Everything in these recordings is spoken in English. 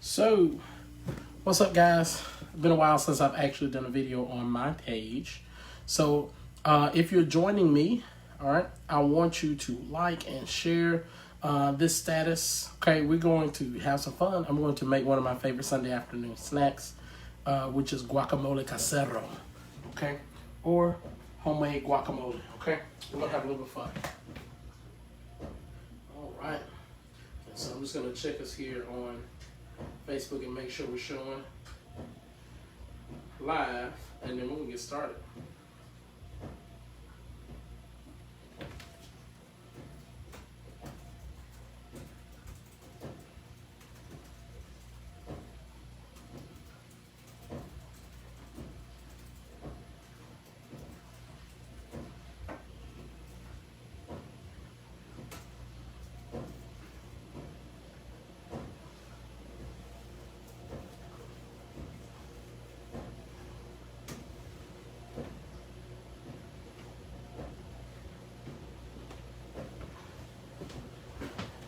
So, what's up, guys? It's been a while since I've actually done a video on my page. So, if you're joining me, all right, I want you to like and share this status. Okay, we're going to have some fun. I'm going to make one of my favorite Sunday afternoon snacks, which is guacamole casero. Okay, or homemade guacamole. Okay, we're gonna have a little bit of fun. All right. So I'm just gonna check us here on Facebook and make sure we're showing live, and then we'll get started.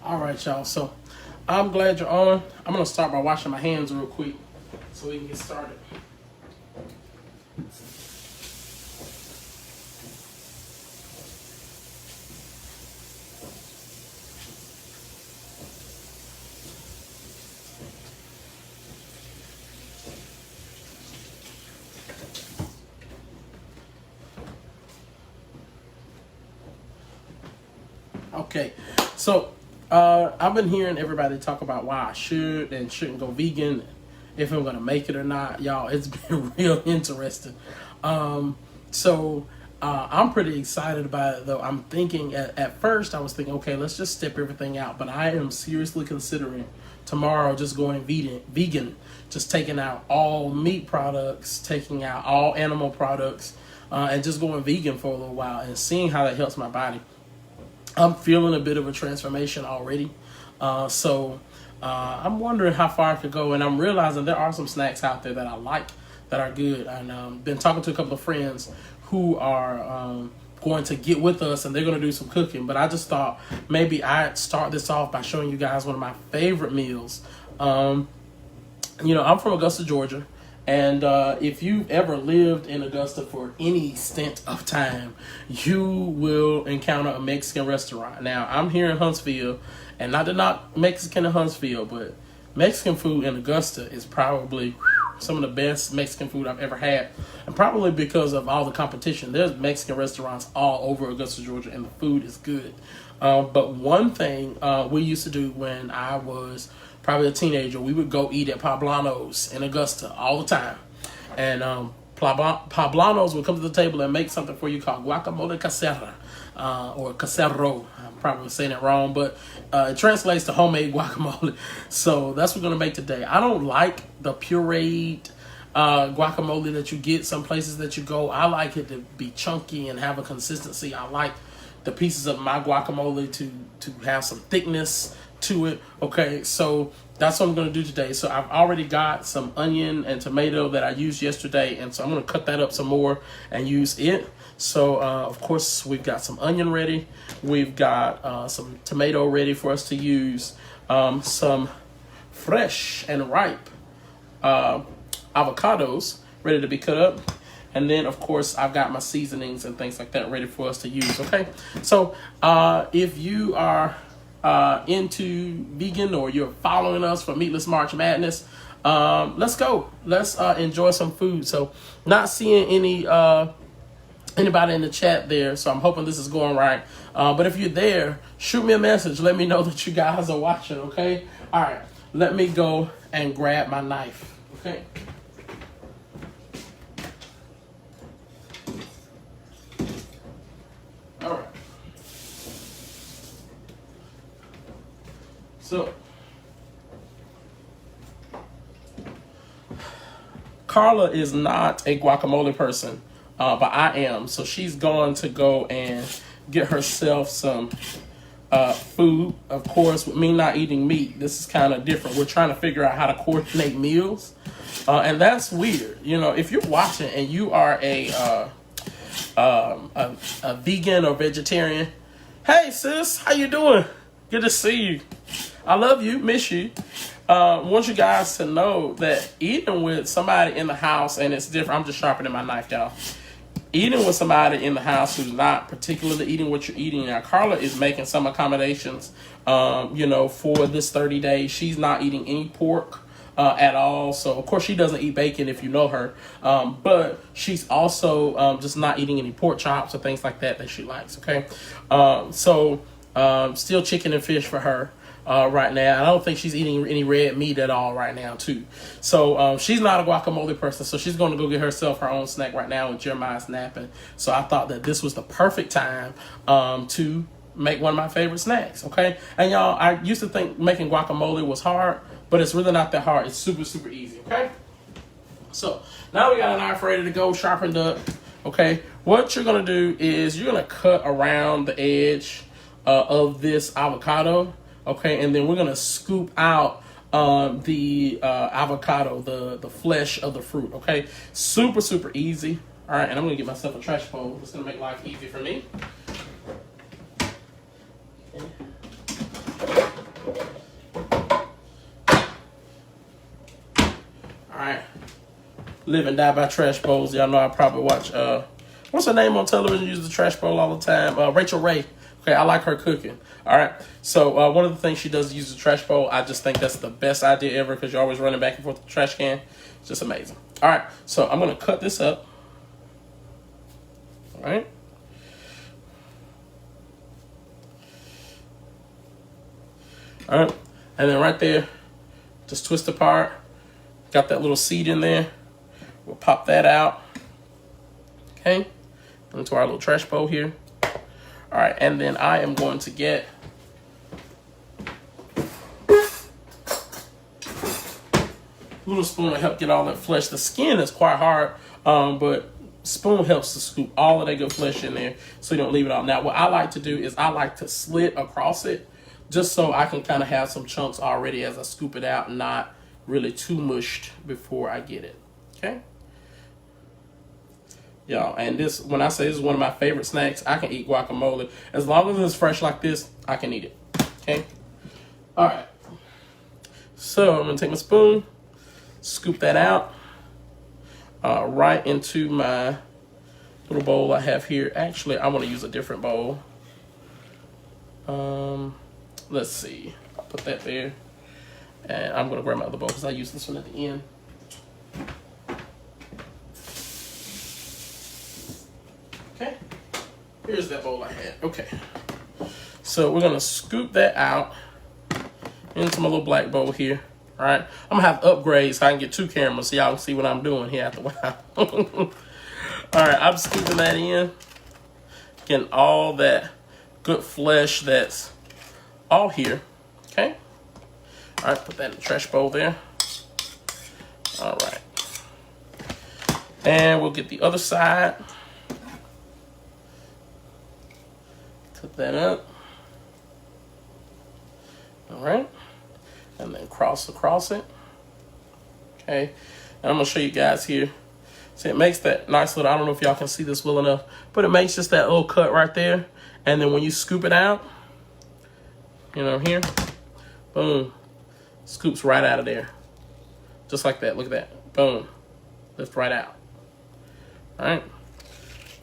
All right, y'all. So I'm glad you're on. I'm gonna start by washing my hands real quick so we can get started. Okay, so I've been hearing everybody talk about why I should and shouldn't go vegan, if I'm gonna make it or not. Y'all, it's been real interesting. So I'm pretty excited about it, though. I'm thinking at first I was thinking, okay, let's just step everything out. But I am seriously considering tomorrow just going vegan, just taking out all meat products, taking out all animal products, and just going vegan for a little while and seeing how that helps my body. I'm feeling a bit of a transformation already. I'm wondering how far I could go, and I'm realizing there are some snacks out there that I like, that are good. And been talking to a couple of friends who are going to get with us, and they're going to do some cooking. But I just thought maybe I'd start this off by showing you guys one of my favorite meals. I'm from Augusta, Georgia. And if you've ever lived in Augusta for any stint of time, you will encounter a Mexican restaurant. Now, I'm here in Huntsville, and not Mexican in Huntsville, but Mexican food in Augusta is probably some of the best Mexican food I've ever had. And probably because of all the competition. There's Mexican restaurants all over Augusta, Georgia, and the food is good. But one thing we used to do when I was probably a teenager, we would go eat at Poblanos in Augusta all the time. And Poblanos would come to the table and make something for you called Guacamole Casero, or Casero. I'm probably saying it wrong, but it translates to homemade guacamole. So that's what we're going to make today. I don't like the pureed guacamole that you get some places that you go. I like it to be chunky and have a consistency. I like the pieces of my guacamole to have some thickness to it. Okay, so that's what I'm going to do today. So I've already got some onion and tomato that I used yesterday, and so I'm going to cut that up some more and use it. So of course we've got some onion ready, we've got some tomato ready for us to use, some fresh and ripe avocados ready to be cut up. And then, of course, I've got my seasonings and things like that ready for us to use, okay? So if you are into vegan, or you're following us for Meatless March Madness, let's go. Let's enjoy some food. So not seeing anybody in the chat there, so I'm hoping this is going right. But if you're there, shoot me a message. Let me know that you guys are watching, okay? All right, let me go and grab my knife, okay? All right. So, Carla is not a guacamole person, but I am. So she's going to go and get herself some food. Of course, with me not eating meat, this is kind of different. We're trying to figure out how to coordinate meals, and that's weird. You know, if you're watching and you are a vegan or vegetarian, hey sis, how you doing? Good to see you. I love you, miss you. want you guys to know that eating with somebody in the house, and it's different. I'm just sharpening my knife, y'all. Eating with somebody in the house who's not particularly eating what you're eating. Now, Carla is making some accommodations, for this 30 days. She's not eating any pork at all. So, of course, she doesn't eat bacon if you know her. But she's also just not eating any pork chops or things like that she likes, okay? Still chicken and fish for her. Right now. I don't think she's eating any red meat at all right now, too. So she's not a guacamole person, so she's going to go get herself her own snack right now, and Jeremiah's napping. So I thought that this was the perfect time to make one of my favorite snacks, okay? And y'all, I used to think making guacamole was hard, but it's really not that hard. It's super, super easy, okay? So now we got a knife ready to go, sharpened up, okay? What you're going to do is you're going to cut around the edge of this avocado. Okay, and then we're gonna scoop out the avocado, the flesh of the fruit. Okay, super, super easy. All right, and I'm gonna get myself a trash bowl. It's gonna make life easy for me. All right, live and die by trash bowls. Y'all know I probably watch. What's her name on television? Uses the trash bowl all the time. Rachel Ray. Okay, I like her cooking. All right, so one of the things she does is use a trash bowl. I just think that's the best idea ever because you're always running back and forth with the trash can. It's just amazing. All right, so I'm going to cut this up. All right. All right, and then right there, just twist apart. Got that little seed in there. We'll pop that out. Okay, into our little trash bowl here. All right, and then I am going to get a little spoon to help get all that flesh. The skin is quite hard, but spoon helps to scoop all of that good flesh in there so you don't leave it out. Now, what I like to do is I like to slit across it just so I can kind of have some chunks already as I scoop it out and not really too mushed before I get it, okay? Y'all, and this, when I say this is one of my favorite snacks, I can eat guacamole. As long as it's fresh like this, I can eat it. Okay? All right. So I'm going to take my spoon, scoop that out right into my little bowl I have here. Actually, I want to use a different bowl. Let's see. I'll put that there. And I'm going to grab my other bowl because I use this one at the end. Okay, here's that bowl I had. Okay, so we're gonna scoop that out into my little black bowl here. All right, I'm gonna have to upgrade so I can get two cameras so y'all can see what I'm doing here after a while. All right, I'm scooping that in, getting all that good flesh that's all here. Okay, all right, put that in the trash bowl there. All right, and we'll get the other side. Put that up. All right. And then cross across it. Okay. And I'm going to show you guys here. See, it makes that nice little, I don't know if y'all can see this well enough, but it makes just that little cut right there. And then when you scoop it out, here, boom, scoops right out of there. Just like that. Look at that. Boom. Lift right out. All right.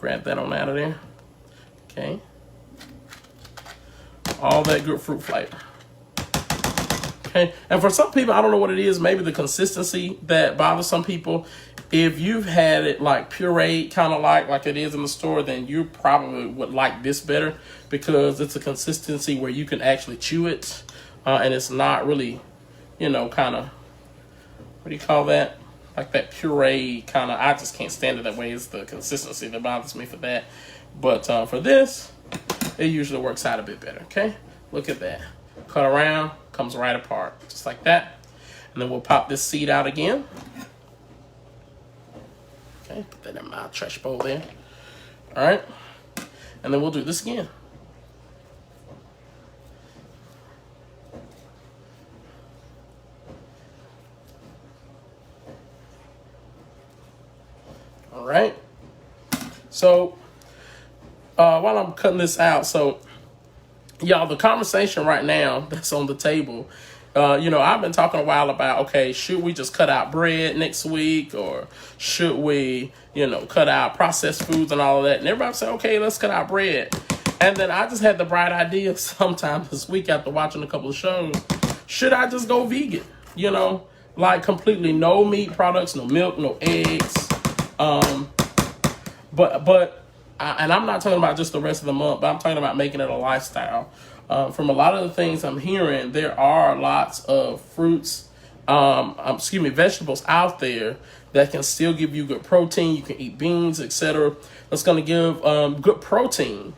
Grab that on out of there. Okay. All that good fruit flavor. Okay, and for some people, I don't know what it is, maybe the consistency that bothers some people. If you've had it like pureed, kind of like it is in the store, then you probably would like this better because it's a consistency where you can actually chew it, and it's not really, kind of, what do you call that? Like that puree kind of, I just can't stand it that way. It's the consistency that bothers me for that. But for this, it usually works out a bit better, okay? Look at that. Cut around, comes right apart, just like that. And then we'll pop this seed out again. Okay, put that in my trash bowl there. All right, and then we'll do this again. All right, so while I'm cutting this out, so y'all, the conversation right now that's on the table I've been talking a while about, okay, should we just cut out bread next week, or should we, cut out processed foods and all of that? And everybody said, okay, let's cut out bread. And then I just had the bright idea sometime this week after watching a couple of shows, should I just go vegan? Like completely no meat products, no milk, no eggs. And I'm not talking about just the rest of the month, but I'm talking about making it a lifestyle. From a lot of the things I'm hearing, there are lots of fruits, vegetables out there that can still give you good protein. You can eat beans, etc. That's going to give good protein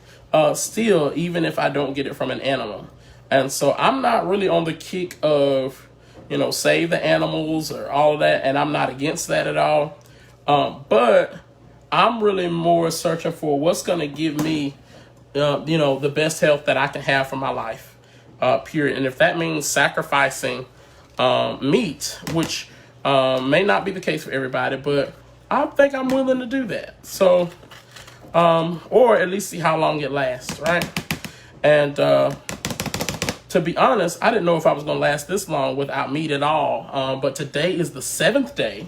still, even if I don't get it from an animal. And so I'm not really on the kick of, save the animals or all of that, and I'm not against that at all. But I'm really more searching for what's going to give me, the best health that I can have for my life, period. And if that means sacrificing meat, which may not be the case for everybody, but I think I'm willing to do that. So, or at least see how long it lasts, right? And to be honest, I didn't know if I was going to last this long without meat at all. But today is the 7th day.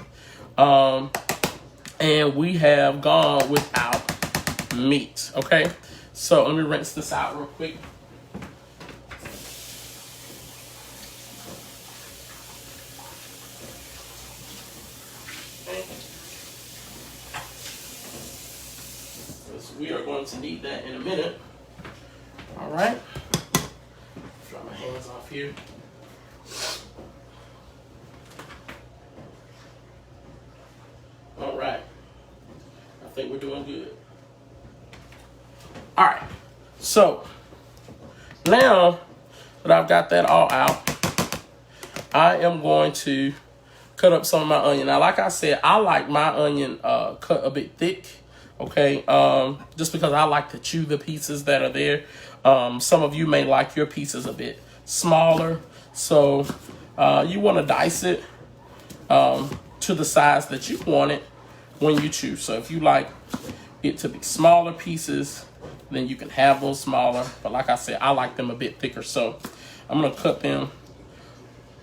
And we have gone without meat, okay? So let me rinse this out real quick. Okay. So we are going to need that in a minute. All right. Dry my hands off here. All right. I think we're doing good. All right. So now that I've got that all out, I am going to cut up some of my onion. Now, like I said, I like my onion cut a bit thick. Okay. Just because I like to chew the pieces that are there. Some of you may like your pieces a bit smaller. So you want to dice it to the size that you want it when you chew. So if you like it to be smaller pieces, then you can have those smaller. But like I said, I like them a bit thicker. So I'm going to cut them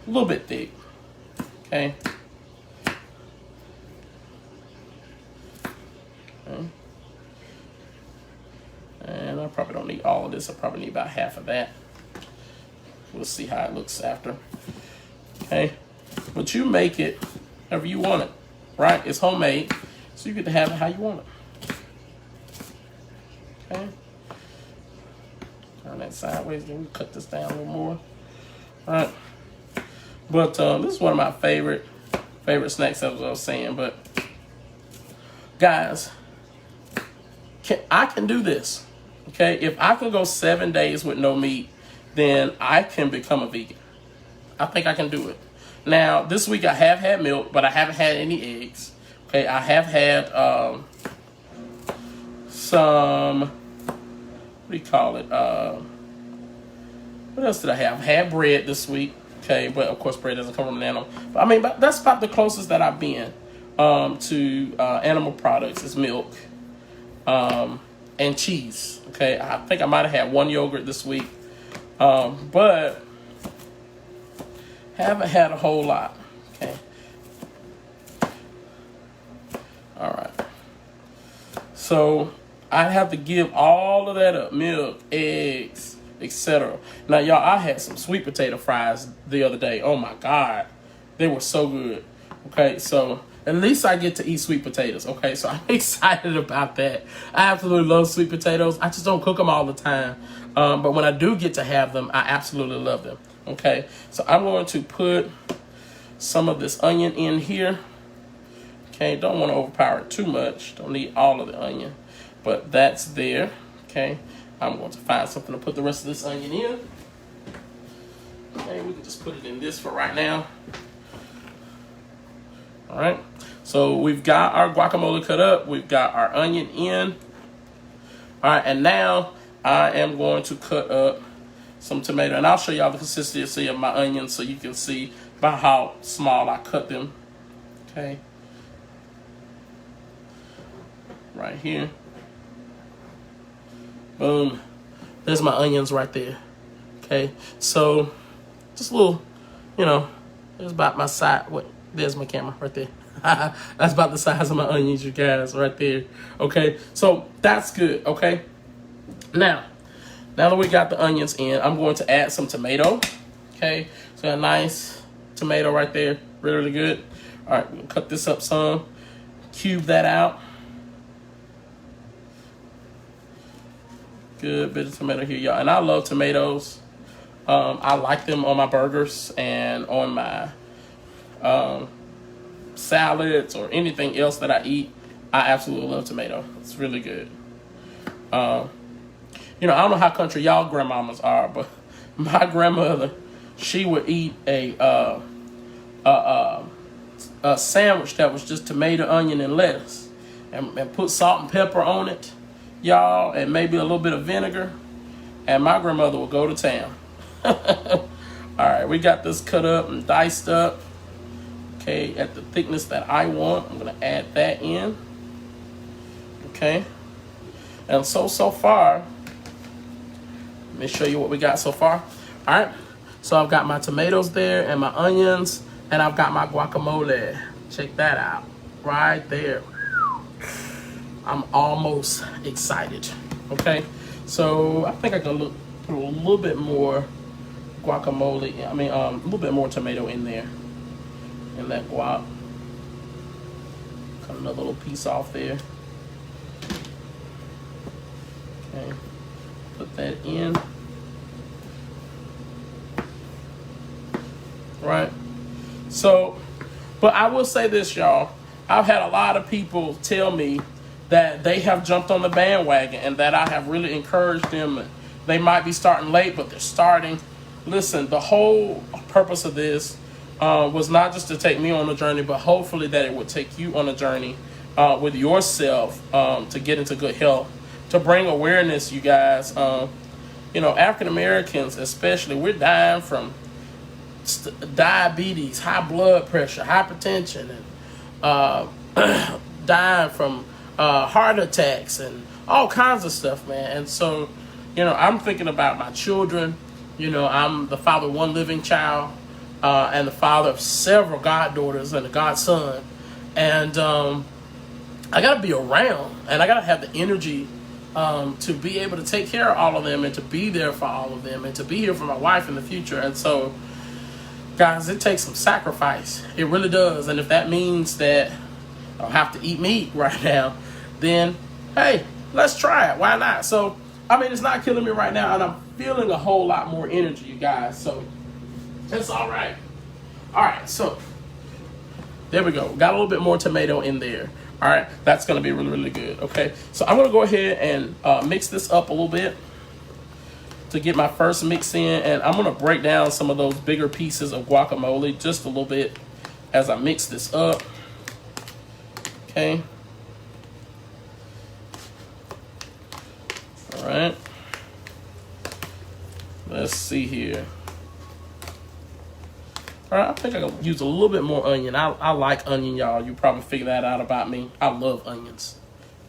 a little bit thick. Okay. And I probably don't need all of this. I probably need about half of that. We'll see how it looks after. Okay. But you make it however you want it, right? It's homemade, so you get to have it how you want it. Okay. Turn that sideways. Then we cut this down a little more. All right. But this is one of my favorite snacks, as I was saying. But guys, I can do this. Okay, if I can go 7 days with no meat, then I can become a vegan. I think I can do it. Now, this week I have had milk, but I haven't had any eggs. Okay, I have had some, what do you call it? What else did I have? I had bread this week. Okay, but of course bread doesn't come from an animal. But I mean, that's about the closest that I've been to animal products is milk and cheese. Okay, I think I might have had one yogurt this week, but haven't had a whole lot. Okay. All right. So I have to give all of that up: milk, eggs, etc. Now, y'all, I had some sweet potato fries the other day. Oh my God, they were so good. Okay, so at least I get to eat sweet potatoes. Okay, so I'm excited about that. I absolutely love sweet potatoes. I just don't cook them all the time. But when I do get to have them, I absolutely love them. Okay, so I'm going to put some of this onion in here. Okay, don't want to overpower it too much. Don't need all of the onion, but that's there. Okay, I'm going to find something to put the rest of this onion in. Okay, we can just put it in this for right now. All right, so we've got our guacamole cut up. We've got our onion in. All right, and now I am going to cut up some tomato. And I'll show y'all the consistency of my onions so you can see by how small I cut them. Okay. Right here. Boom. There's my onions right there. Okay. So just a little you know, it's about my size. What? There's my camera right there. That's about the size of my onions, you guys, right there. Okay, so that's good. Okay, now that we got the onions in, I'm going to add some tomato. Okay, so a nice tomato right there, really, really good. All right, we'll cut this up some, cube that out. Good bit of tomato here, y'all. And I love tomatoes. I like them on my burgers and on my salads or anything else that I eat. I absolutely love tomato. It's really good. You know, I don't know how country y'all grandmamas are, but my grandmother, she would eat a sandwich that was just tomato, onion, and lettuce, and put salt and pepper on it, y'all, and maybe a little bit of vinegar, and my grandmother would go to town. All right, we got this cut up and diced up. Okay, at the thickness that I want, I'm gonna add that in. Okay, and so far, let me show you what we got so far. All right, so I've got my tomatoes there and my onions, and I've got my guacamole. Check that out, right there. I'm almost excited. Okay, so I think I can put a little bit more guacamole. I mean, a little bit more tomato in there, in that guac. Cut another little piece off there. Okay, put that in. Right. So, but I will say this, y'all. I've had a lot of people tell me that they have jumped on the bandwagon and that I have really encouraged them. They might be starting late, but they're starting. Listen, the whole purpose of this was not just to take me on a journey, but hopefully that it would take you on a journey with yourself to get into good health, to bring awareness, you guys. You know, African Americans especially, we're dying from diabetes, high blood pressure, hypertension, and dying from heart attacks and all kinds of stuff, man. And so, you know, I'm thinking about my children. You know, I'm the father of one living child and the father of several goddaughters and a godson. And I got to be around, and I got to have the energy to be able to take care of all of them and to be there for all of them and to be here for my wife in the future. And so, guys, it takes some sacrifice. It really does. And if that means that I don't have to eat meat right now, then, hey, let's try it. Why not? So, I mean, it's not killing me right now, and I'm feeling a whole lot more energy, you guys. So, it's all right. All right, so, there we go. Got a little bit more tomato in there. All right, that's going to be really, really good. Okay, so I'm going to go ahead and mix this up a little bit to get my first mix in, and I'm going to break down some of those bigger pieces of guacamole just a little bit as I mix this up. Okay. All right. Let's see here. All right, I think I can use a little bit more onion. I like onion, y'all. You probably figured that out about me. I love onions.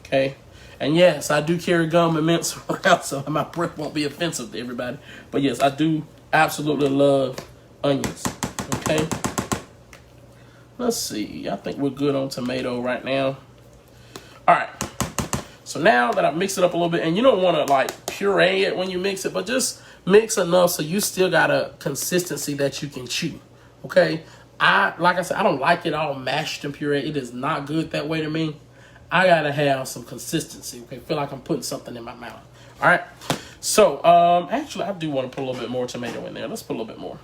Okay. And yes, I do carry gum and mints around, so my breath won't be offensive to everybody. But yes, I do absolutely love onions. Okay. Let's see. I think we're good on tomato right now. All right. So now that I've mixed it up a little bit, and you don't want to like puree it when you mix it, but just mix enough so you still got a consistency that you can chew. Okay. Like I said, I don't like it all mashed and puree. It is not good that way to me. I gotta have some consistency. Okay, feel like I'm putting something in my mouth. All right. So, actually, I do want to put a little bit more tomato in there. Let's put a little bit more.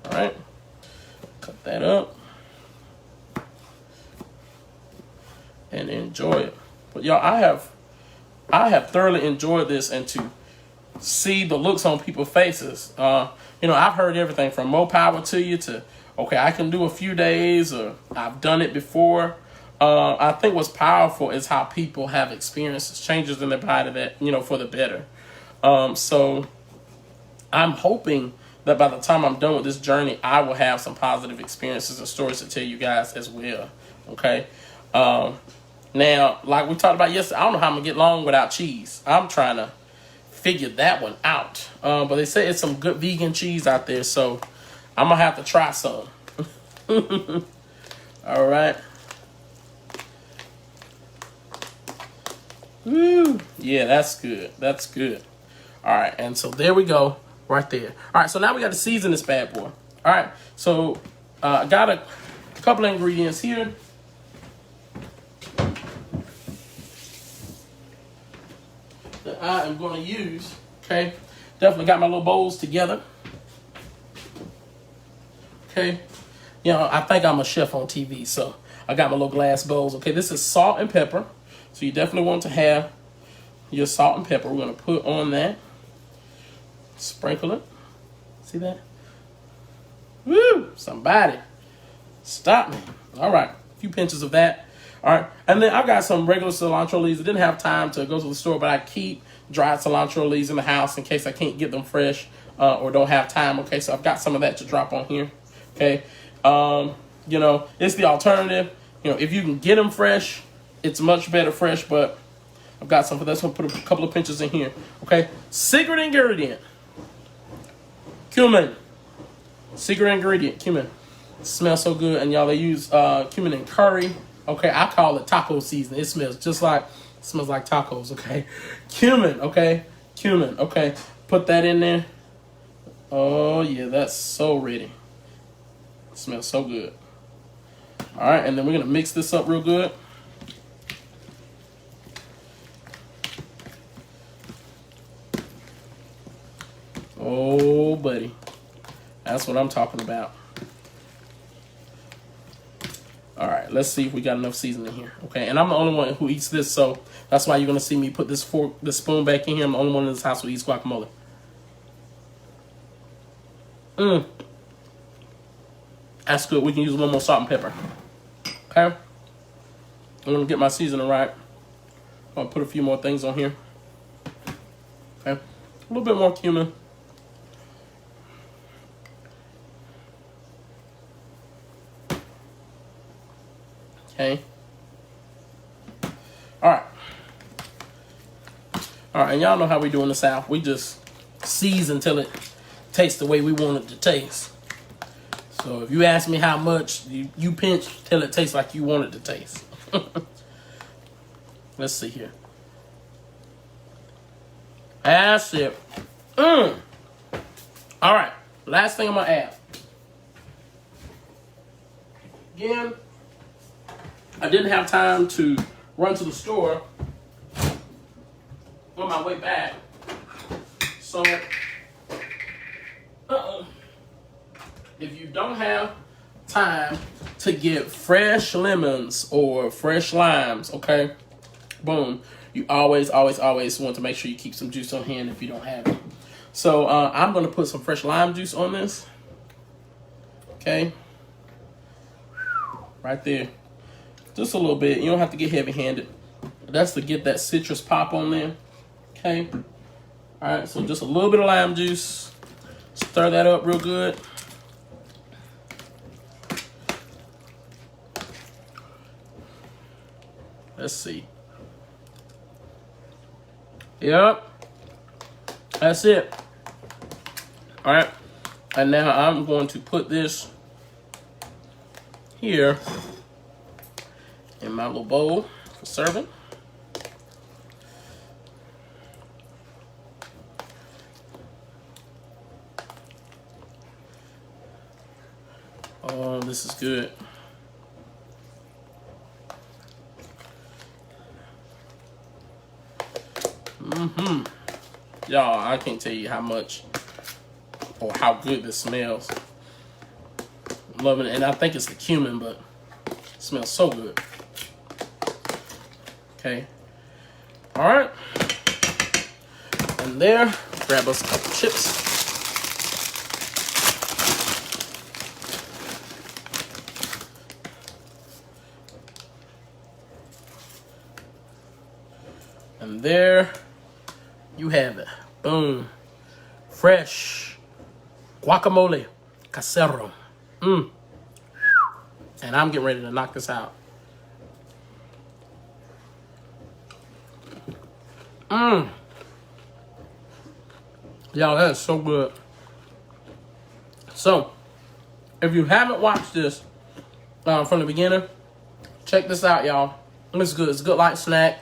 All right. Cut that up and enjoy it. But y'all, I have thoroughly enjoyed this, and to see the looks on people's faces. You know, I've heard everything from more power to you to, okay, I can do a few days, or I've done it before. I think what's powerful is how people have experienced changes in their body that, you know, for the better. So I'm hoping that by the time I'm done with this journey, I will have some positive experiences and stories to tell you guys as well. Okay. Now, like we talked about yesterday, I don't know how I'm going to get long without cheese. I'm trying to figured that one out. But they say it's some good vegan cheese out there, so I'm gonna have to try some. All right. Woo. Yeah, that's good. That's good. All right, and so there we go, right there. All right, so now we got to season this bad boy. All right, so I got a couple of ingredients here. That I am going to use. Okay, definitely got my little bowls together. Okay, you know, I think I'm a chef on TV, so I got my little glass bowls. Okay, this is salt and pepper. So you definitely want to have your salt and pepper. We're going to put on that. Sprinkle it. See that? Woo! Somebody stop me. All right. A few pinches of that. All right. And then I've got some regular cilantro leaves. I didn't have time to go to the store, but I keep dried cilantro leaves in the house in case I can't get them fresh or don't have time. Okay, so I've got some of that to drop on here. Okay. You know, it's the alternative. You know, if you can get them fresh, it's much better fresh, but I've got some for this. I'm going to put a couple of pinches in here. Okay. Secret ingredient. Cumin. Secret ingredient. Cumin. It smells so good. And y'all, they use cumin in curry. Okay. I call it taco seasoning. It smells like tacos. Okay. Cumin. Okay. Cumin. Okay. Put that in there. Oh, yeah. That's so ready. It smells so good. All right. And then we're going to mix this up real good. Oh, buddy. That's what I'm talking about. All right, let's see if we got enough seasoning here. Okay, and I'm the only one who eats this, so that's why you're going to see me put this spoon back in here. I'm the only one in this house who eats guacamole. That's good. We can use a little more salt and pepper. Okay. I'm going to get my seasoning right. I'll put a few more things on here. Okay. A little bit more cumin. Okay. All right. All right, and y'all know how we do in the South. We just season until it tastes the way we want it to taste. So if you ask me how much, you pinch till it tastes like you want it to taste. Let's see here. That's it. All right. Last thing I'm going to add. Again, I didn't have time to run to the store on my way back. So, if you don't have time to get fresh lemons or fresh limes, okay, boom, you always want to make sure you keep some juice on hand if you don't have it. So, I'm going to put some fresh lime juice on this. Okay. Right there. Just a little bit. You don't have to get heavy-handed. That's to get that citrus pop on there. Okay. All right. So just a little bit of lime juice. Stir that up real good. Let's see. Yep. That's it. All right. And now I'm going to put this here in my little bowl for serving. Oh, this is good. Y'all, I can't tell you how much or how good this smells. I'm loving it. And I think it's the cumin, but it smells so good. Okay. All right. And there, grab us a couple chips. And there you have it. Boom. Fresh guacamole casero. And I'm getting ready to knock this out. Y'all, that is so good. So, if you haven't watched this from the beginning, check this out, y'all. It's good. It's a good light snack.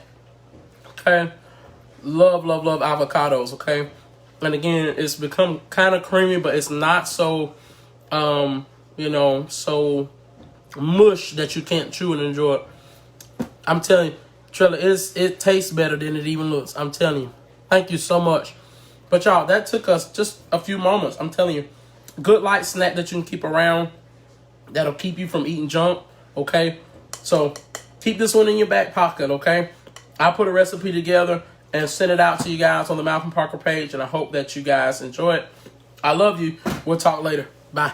Okay. Love, love, love avocados, okay? And again, it's become kind of creamy, but it's not so, so mush that you can't chew and enjoy it. I'm telling you, Trella, it tastes better than it even looks. I'm telling you. Thank you so much. But y'all, that took us just a few moments. I'm telling you. Good light snack that you can keep around. That'll keep you from eating junk, okay? So, keep this one in your back pocket, okay? I'll put a recipe together and send it out to you guys on the Malcolm Parker page, and I hope that you guys enjoy it. I love you. We'll talk later. Bye.